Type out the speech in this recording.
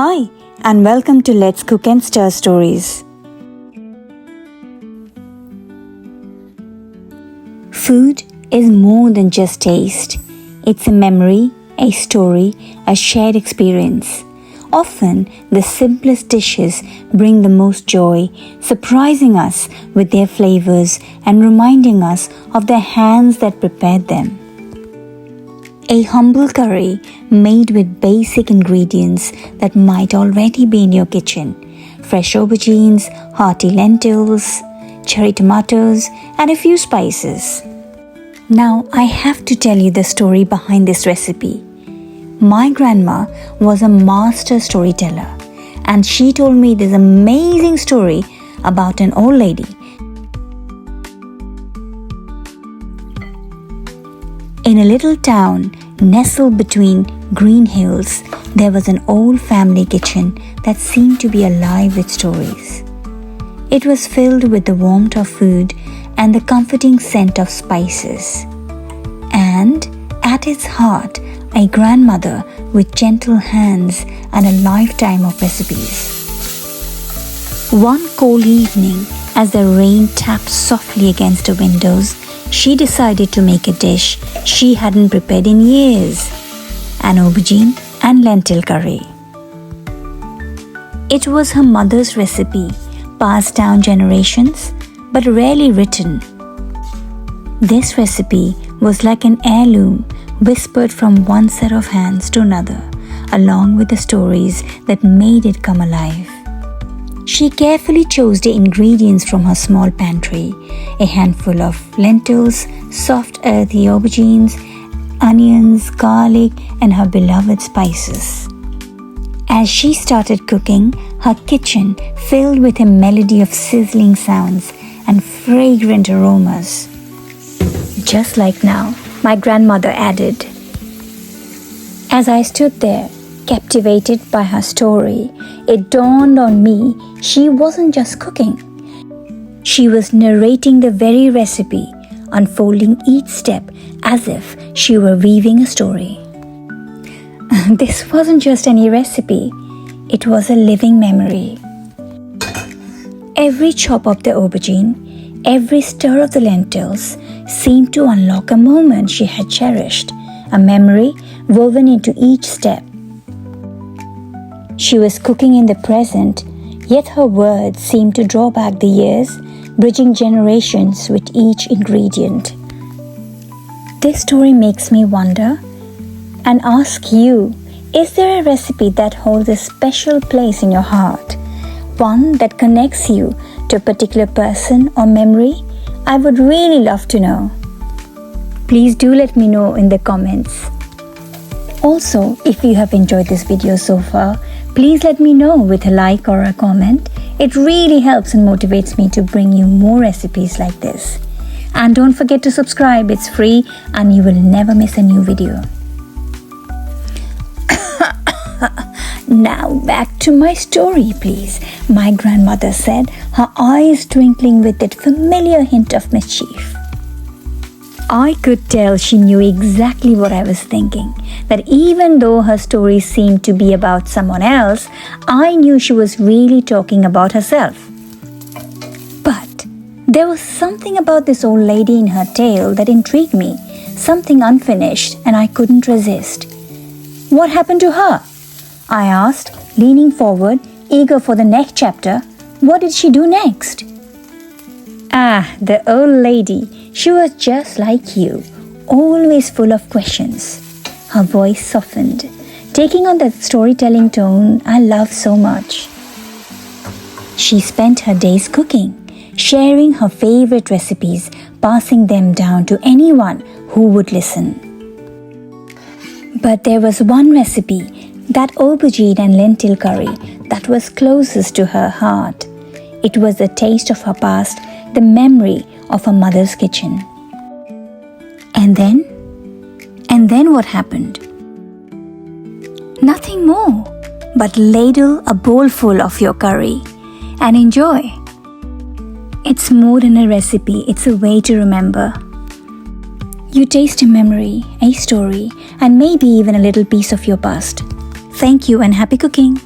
Hi, and welcome to Let's Cook and Stir Stories. Food is more than just taste. It's a memory, a story, a shared experience. Often, the simplest dishes bring the most joy, surprising us with their flavors and reminding us of the hands that prepared them. A humble curry made with basic ingredients that might already be in your kitchen. Fresh aubergines, hearty lentils, cherry tomatoes, and a few spices. Now I have to tell you the story behind this recipe. My grandma was a master storyteller, and she told me this amazing story about an old lady. In a little town nestled between green hills, there was an old family kitchen that seemed to be alive with stories. It was filled with the warmth of food and the comforting scent of spices. And at its heart, a grandmother with gentle hands and a lifetime of recipes. One cold evening, as the rain tapped softly against the windows, she decided to make a dish she hadn't prepared in years, an aubergine and lentil curry. It was her mother's recipe, passed down generations, but rarely written. This recipe was like an heirloom whispered from one set of hands to another, along with the stories that made it come alive. She carefully chose the ingredients from her small pantry, a handful of lentils, soft earthy aubergines, onions, garlic, and her beloved spices. As she started cooking, her kitchen filled with a melody of sizzling sounds and fragrant aromas. Just like now, my grandmother added. As I stood there, captivated by her story, it dawned on me she wasn't just cooking. She was narrating the very recipe, unfolding each step as if she were weaving a story. This wasn't just any recipe, it was a living memory. Every chop of the aubergine, every stir of the lentils seemed to unlock a moment she had cherished, a memory woven into each step. She was cooking in the present, yet her words seemed to draw back the years, bridging generations with each ingredient. This story makes me wonder and ask you, is there a recipe that holds a special place in your heart? One that connects you to a particular person or memory? I would really love to know. Please do let me know in the comments. Also, if you have enjoyed this video so far, please let me know with a like or a comment. It really helps and motivates me to bring you more recipes like this. And don't forget to subscribe, it's free and you will never miss a new video. Now back to my story, please. My grandmother said, her eyes twinkling with that familiar hint of mischief. I could tell she knew exactly what I was thinking, that even though her story seemed to be about someone else, I knew she was really talking about herself. But there was something about this old lady in her tale that intrigued me, something unfinished, and I couldn't resist. What happened to her? I asked, leaning forward, eager for the next chapter. What did she do next? The old lady. She was just like you, always full of questions. Her voice softened, taking on that storytelling tone I love so much. She spent her days cooking, sharing her favorite recipes, passing them down to anyone who would listen. But there was one recipe, that aubergine and lentil curry, that was closest to her heart. It was the taste of her past, the memory of her mother's kitchen. And then what happened? Nothing more, but ladle a bowl full of your curry and enjoy. It's more than a recipe, it's a way to remember. You taste a memory, a story, and maybe even a little piece of your past. Thank you and happy cooking!